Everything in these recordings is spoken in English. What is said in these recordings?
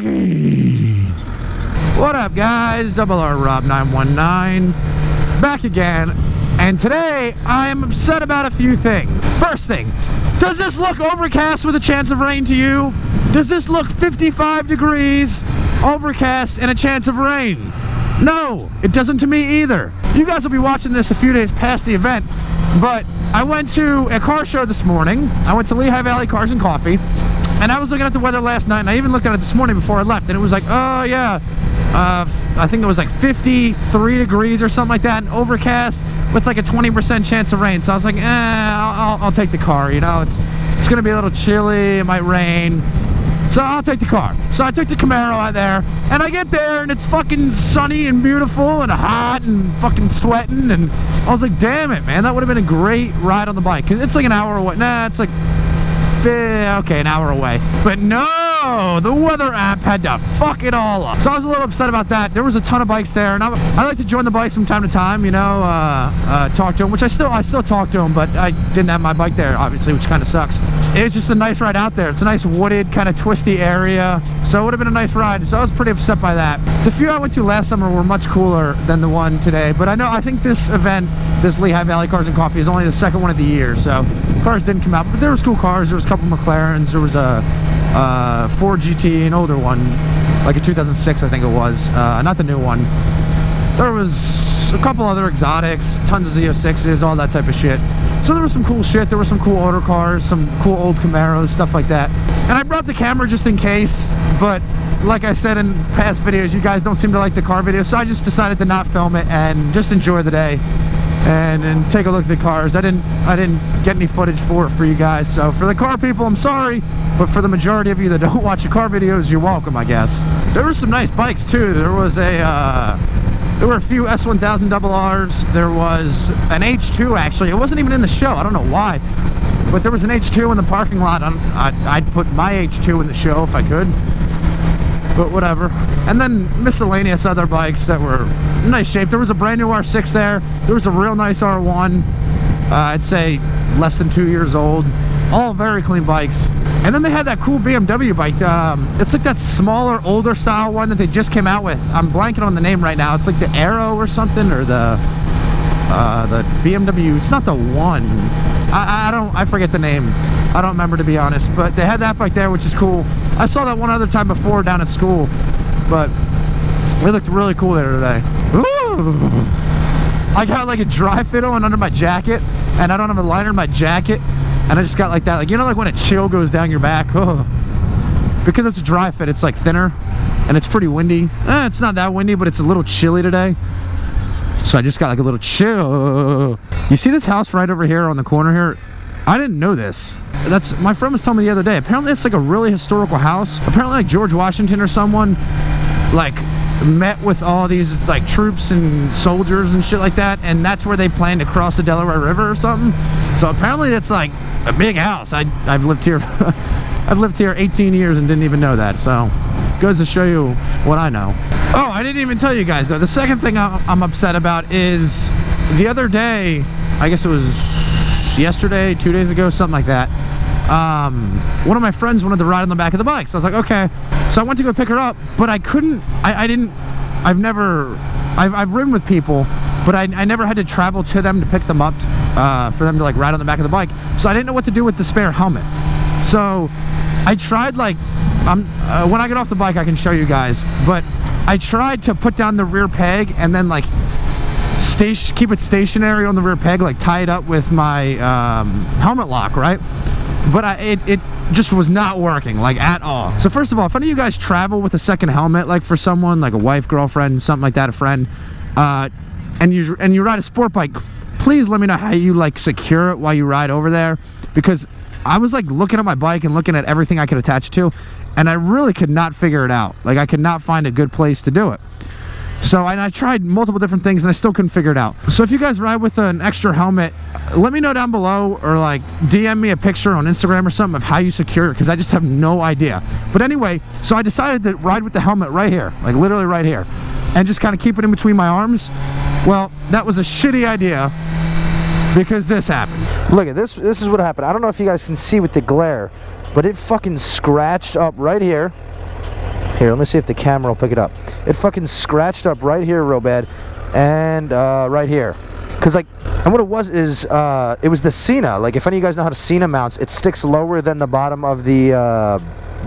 Doggy! What up, guys? Double R Rob 919 back again, and today I am upset about a few things. First thing, does this look overcast with a chance of rain to you? Does this look 55 degrees, overcast, and a chance of rain? No, it doesn't to me either. You guys will be watching this a few days past the event, but I went to a car show this morning. I went to Lehigh Valley Cars and Coffee, and I was looking at the weather last night, and I even looked at it this morning before I left, and it was like, oh yeah, I think it was like 53 degrees or something like that, and overcast with like a 20% chance of rain. So I was like, I'll take the car, you know, it's gonna be a little chilly, it might rain, so I'll take the car. So I took the Camaro out there, and I get there and it's fucking sunny and beautiful and hot and fucking sweating, and I was like, damn it, man, that would have been a great ride on the bike. 'Cause it's like an hour away. Nah, it's like, okay, an hour away. But no, the weather app had to fuck it all up. So I was a little upset about that. There was a ton of bikes there, and I like to join the bikes from time to time, you know, talk to them, which I still talk to them, but I didn't have my bike there, obviously, which kind of sucks. It was just a nice ride out there. It's a nice wooded, kind of twisty area, so it would have been a nice ride. So I was pretty upset by that. The few I went to last summer were much cooler than the one today, but I think this event, this Lehigh Valley Cars and Coffee, is only the second one of the year, so cars didn't come out, but there was cool cars. There was a couple McLarens, there was a Ford GT, an older one, like a 2006 I think it was, not the new one. There was a couple other exotics, tons of Z06s, all that type of shit. So there was some cool shit. There were some cool older cars, some cool old Camaros, stuff like that. And I brought the camera just in case, but like I said in past videos, you guys don't seem to like the car videos, so I just decided to not film it and just enjoy the day and take a look at the cars. I didn't get any footage for you guys, so for the car people, I'm sorry, but for the majority of you that don't watch the car videos, you're welcome, I guess. There were some nice bikes too. There was there were a few S1000RRs. There was an H2 actually. It wasn't even in the show. I don't know why, but there was an H2 in the parking lot. I'd put my H2 in the show if I could, but whatever. And then miscellaneous other bikes that were in nice shape. There was a brand new R6 there. There was a real nice R1. I'd say less than 2 years old. All very clean bikes. And then they had that cool BMW bike. It's like that smaller, older style one that they just came out with. I'm blanking on the name right now. It's like the Aero or something, or the BMW. It's not the One. I forget the name. I don't remember, to be honest. But they had that bike there, which is cool. I saw that one other time before down at school, but it looked really cool there today. Ooh. I got like a dry fit on under my jacket, and I don't have a liner in my jacket, and I just got like that, like, you know, like when a chill goes down your back. Oh. Because it's a dry fit, it's like thinner, and it's pretty windy. It's not that windy, but it's a little chilly today, so I just got like a little chill. You see this house right over here on the corner here? I didn't know this. That's, my friend was telling me the other day, apparently it's like a really historical house. Apparently like George Washington or someone like met with all these like troops and soldiers and shit like that, and that's where they planned to cross the Delaware River or something. So apparently it's like a big house. I've lived here I've lived here 18 years and didn't even know that, so goes to show you what I know. Oh, I didn't even tell you guys though, the second thing I'm upset about is the other day, I guess it was yesterday, 2 days ago, something like that, one of my friends wanted to ride on the back of the bike, so I was like, okay. So I went to go pick her up, but I couldn't. I've ridden with people, but I never had to travel to them to pick them up, for them to like ride on the back of the bike. So I didn't know what to do with the spare helmet. So I tried, like, when I get off the bike I can show you guys, but I tried to put down the rear peg and then like keep it stationary on the rear peg, like tie it up with my helmet lock, right? But it just was not working, like, at all. So first of all, if any of you guys travel with a second helmet, like for someone, like a wife, girlfriend, something like that, a friend, and you ride a sport bike, please let me know how you like secure it while you ride over there, because I was like looking at my bike and looking at everything I could attach it to, and I really could not figure it out. Like, I could not find a good place to do it. So, and I tried multiple different things and I still couldn't figure it out. So if you guys ride with an extra helmet, let me know down below, or like DM me a picture on Instagram or something of how you secure it, because I just have no idea. But anyway, so I decided to ride with the helmet right here, like literally right here, and just kind of keep it in between my arms. Well, that was a shitty idea, because this happened. Look at this. This is what happened. I don't know if you guys can see with the glare, but it fucking scratched up right here. Here, let me see if the camera will pick it up. It fucking scratched up right here real bad, and right here. Cause like, and what it was is, it was the Cena. Like, if any of you guys know how to Cena mounts, it sticks lower than the bottom of the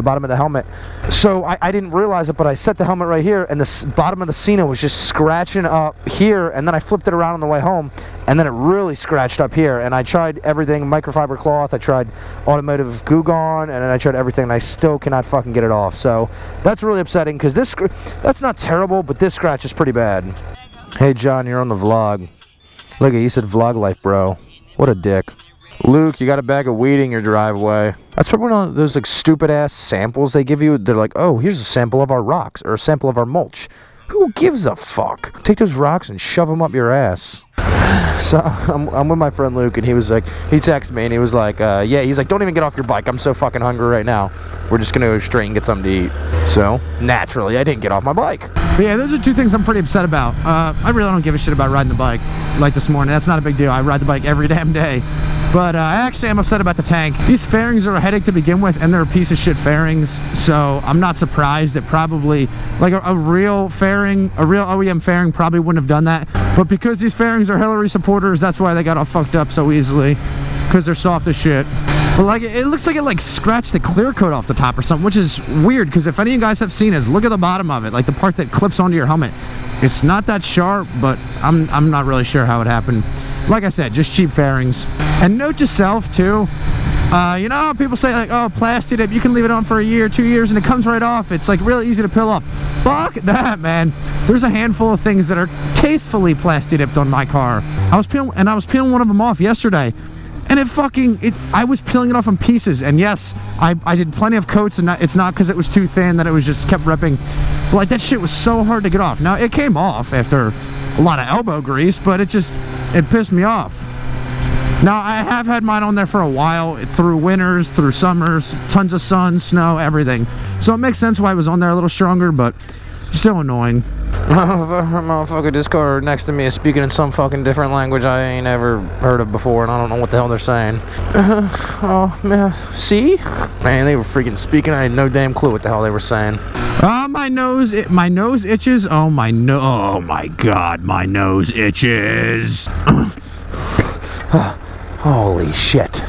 bottom of the helmet. So I didn't realize it, but I set the helmet right here, and the bottom of the Cena was just scratching up here, and then I flipped it around on the way home, and then it really scratched up here. And I tried everything, microfiber cloth, I tried automotive Goo Gone, and then I tried everything, and I still cannot fucking get it off. So that's really upsetting, because that's not terrible, but this scratch is pretty bad. Hey John, you're on the vlog. Look at, he said vlog life, bro. What a dick. Luke, you got a bag of weed in your driveway. That's probably one of those like stupid ass samples they give you. They're like, oh, here's a sample of our rocks, or a sample of our mulch. Who gives a fuck? Take those rocks and shove them up your ass. So I'm with my friend Luke, and he was like, he texted me and he was like, yeah, he's like, don't even get off your bike. I'm so fucking hungry right now. We're just gonna go straight and get something to eat. So naturally, I didn't get off my bike. But yeah, those are two things I'm pretty upset about. I really don't give a shit about riding the bike like this morning. That's not a big deal. I ride the bike every damn day. But I actually am upset about the tank. These fairings are a headache to begin with, and they're a piece of shit fairings. So I'm not surprised that probably like a real fairing, a real OEM fairing probably wouldn't have done that. But because these fairings are Hillary supporters, that's why they got all fucked up so easily, because they're soft as shit. But like, it looks like it like scratched the clear coat off the top or something, which is weird, because if any of you guys have seen it, look at the bottom of it, like the part that clips onto your helmet. It's not that sharp, but I'm not really sure how it happened. Like I said, just cheap fairings. And note to self too, you know how people say like, oh, plastic dip, you can leave it on for a year, 2 years, and it comes right off. It's like really easy to peel off. Fuck that, man. There's a handful of things that are tastefully plastic dipped on my car. I was peeling one of them off yesterday, and I was peeling it off in pieces. And yes, I did plenty of coats, and it's not because it was too thin that it was just kept ripping. But like, that shit was so hard to get off. Now it came off after a lot of elbow grease, but it pissed me off. Now I have had mine on there for a while, through winters, through summers, tons of sun, snow, everything. So it makes sense why it was on there a little stronger, but still annoying. Motherfucker, this car next to me is speaking in some fucking different language I ain't ever heard of before, and I don't know what the hell they're saying. Oh, man, see? Man, they were freaking speaking. I had no damn clue what the hell they were saying. My nose itches. Oh my god, my nose itches. Holy shit.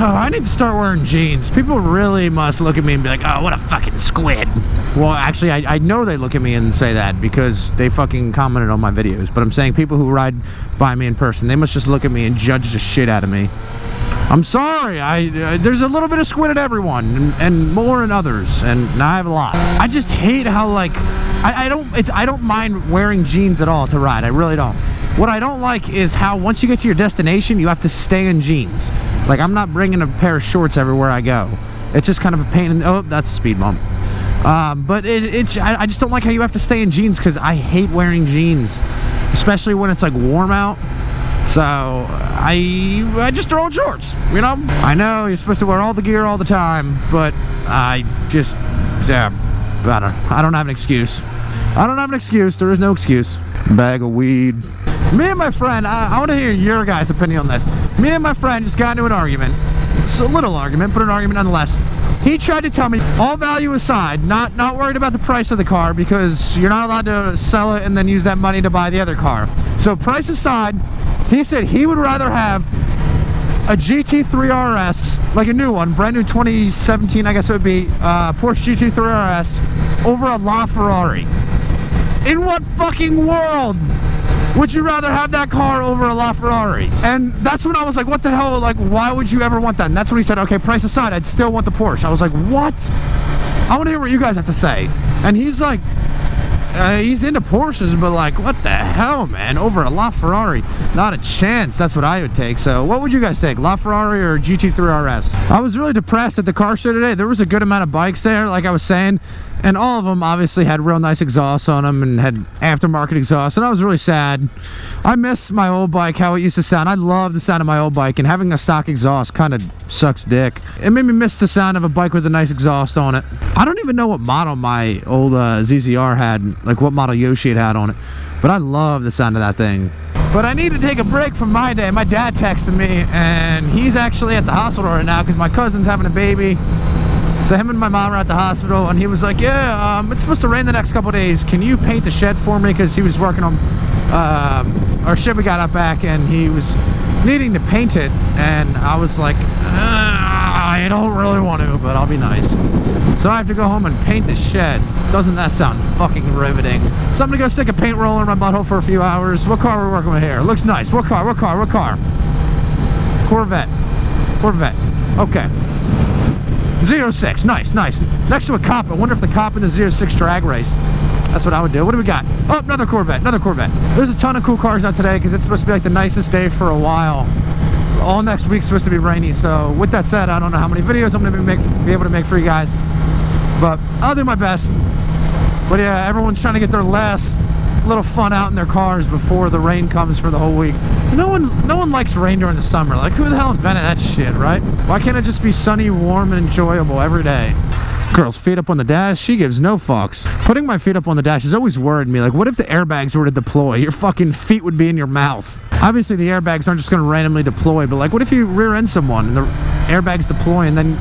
Oh, I need to start wearing jeans. People really must look at me and be like, oh, what a fucking squid. Well, actually, I know they look at me and say that because they fucking commented on my videos. But I'm saying people who ride by me in person, they must just look at me and judge the shit out of me. I'm sorry. There's a little bit of squid at everyone, and more in others, and I have a lot. I just hate how, like, I don't mind wearing jeans at all to ride. I really don't. What I don't like is how once you get to your destination, you have to stay in jeans. Like, I'm not bringing a pair of shorts everywhere I go. It's just kind of a pain in the, oh, that's a speed bump. But I just don't like how you have to stay in jeans, because I hate wearing jeans, especially when it's like warm out. So I just throw on shorts, you know? I know you're supposed to wear all the gear all the time, but I just, I don't have an excuse. I don't have an excuse. There is no excuse. Bag of weed. Me and my friend, I want to hear your guys' opinion on this. Me and my friend just got into an argument. It's a little argument, but an argument nonetheless. He tried to tell me, all value aside, not worried about the price of the car, because you're not allowed to sell it and then use that money to buy the other car. So price aside, he said he would rather have a GT3 RS, like a new one, brand new 2017, I guess it would be, Porsche GT3 RS, over a LaFerrari. In what fucking world would you rather have that car over a LaFerrari? And that's when I was like, what the hell, like, why would you ever want that? And that's when he said, okay, price aside, I'd still want the Porsche. I was like, what? I want to hear what you guys have to say. And he's like, he's into Porsches, but like, what the hell, man? Over a LaFerrari? Not a chance. That's what I would take. So what would you guys take, LaFerrari or GT3 RS? I was really depressed at the car show today. There was a good amount of bikes there, like I was saying, and all of them obviously had real nice exhausts on them and had aftermarket exhausts, and I was really sad. I miss my old bike, how it used to sound. I love the sound of my old bike, and having a stock exhaust kind of sucks dick. It made me miss the sound of a bike with a nice exhaust on it. I don't even know what model my old ZZR had, like what model Yoshi had on it, but I love the sound of that thing. But I need to take a break from my day. My dad texted me, and he's actually at the hospital right now because my cousin's having a baby. So him and my mom were at the hospital, and he was like, yeah, it's supposed to rain the next couple days. Can you paint the shed for me? Because he was working on our shed we got out back, and he was needing to paint it. And I was like, I don't really want to, but I'll be nice. So I have to go home and paint the shed. Doesn't that sound fucking riveting? So I'm gonna go stick a paint roller in my butthole for a few hours. What car are we working with here? Looks nice. What car? What car? What car? Corvette. Corvette. Okay. 06. Nice, nice. Next to a cop. I wonder if the cop in the 06 drag race. That's what I would do. What do we got? Oh, another Corvette. Another Corvette. There's a ton of cool cars out today because it's supposed to be like the nicest day for a while. All next week's supposed to be rainy. So with that said, I don't know how many videos I'm going to be able to make for you guys. But I'll do my best. But yeah, everyone's trying to get their last little fun out in their cars before the rain comes for the whole week. No one likes rain during the summer. Like, who the hell invented that shit, right? Why can't it just be sunny, warm, and enjoyable every day? Girl's feet up on the dash, she gives no fucks. Putting my feet up on the dash has always worried me. Like, what if the airbags were to deploy? Your fucking feet would be in your mouth. Obviously, the airbags aren't just gonna randomly deploy, but like, what if you rear end someone and the airbags deploy and then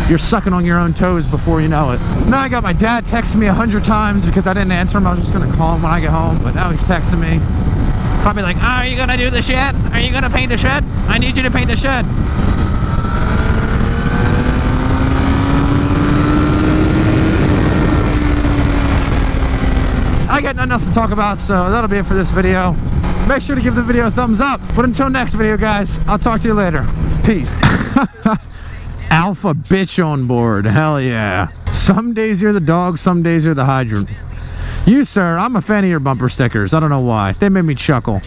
you're sucking on your own toes before you know it? Now I got my dad texting me 100 times because I didn't answer him. I was just gonna call him when I get home, but now he's texting me. Probably like, oh, are you gonna do the shed? Are you gonna paint the shed? I need you to paint the shed. I got nothing else to talk about, so that'll be it for this video. Make sure to give the video a thumbs up. But until next video, guys, I'll talk to you later. Peace. Alpha bitch on board. Hell yeah. Some days you're the dog, some days you're the hydrant. You, sir, I'm a fan of your bumper stickers. I don't know why. They made me chuckle.